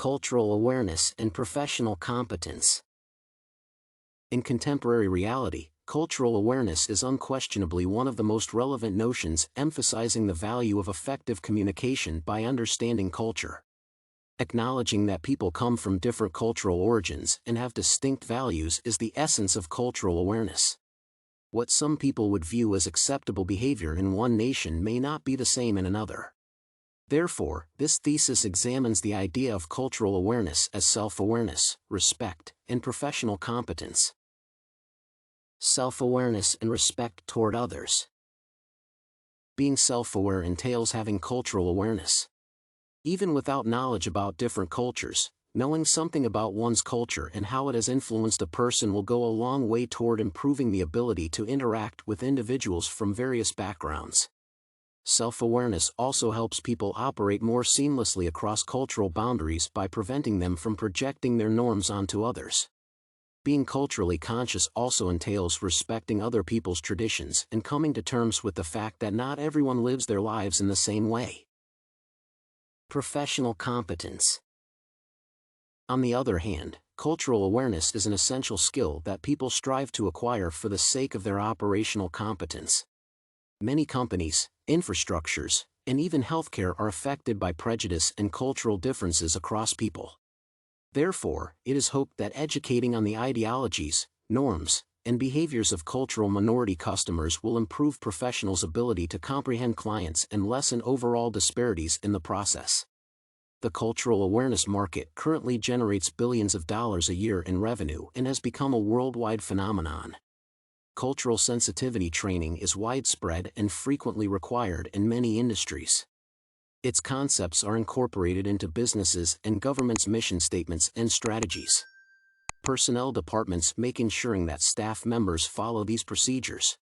cultural awareness and professional competence. In contemporary reality, cultural awareness is unquestionably one of the most relevant notions, emphasizing the value of effective communication by understanding culture. Acknowledging that people come from different cultural origins and have distinct values is the essence of cultural awareness. What some people would view as acceptable behavior in one nation may not be the same in another. Therefore, this thesis examines the idea of cultural awareness as self-awareness, respect, and professional competence. Self-awareness and respect toward others. Being self-aware entails having cultural awareness. Even without knowledge about different cultures, knowing something about one's culture and how it has influenced a person will go a long way toward improving the ability to interact with individuals from various backgrounds. Self-awareness also helps people operate more seamlessly across cultural boundaries by preventing them from projecting their norms onto others. Being culturally conscious also entails respecting other people's traditions and coming to terms with the fact that not everyone lives their lives in the same way. Professional competence. On the other hand, cultural awareness is an essential skill that people strive to acquire for the sake of their operational competence. Many companies, infrastructures, and even healthcare are affected by prejudice and cultural differences across people. Therefore, it is hoped that educating on the ideologies, norms, and behaviors of cultural minority customers will improve professionals' ability to comprehend clients and lessen overall disparities in the process. The cultural awareness market currently generates billions of dollars a year in revenue and has become a worldwide phenomenon. Cultural sensitivity training is widespread and frequently required in many industries. Its concepts are incorporated into businesses and governments' mission statements and strategies. Personnel departments make ensuring that staff members follow these procedures.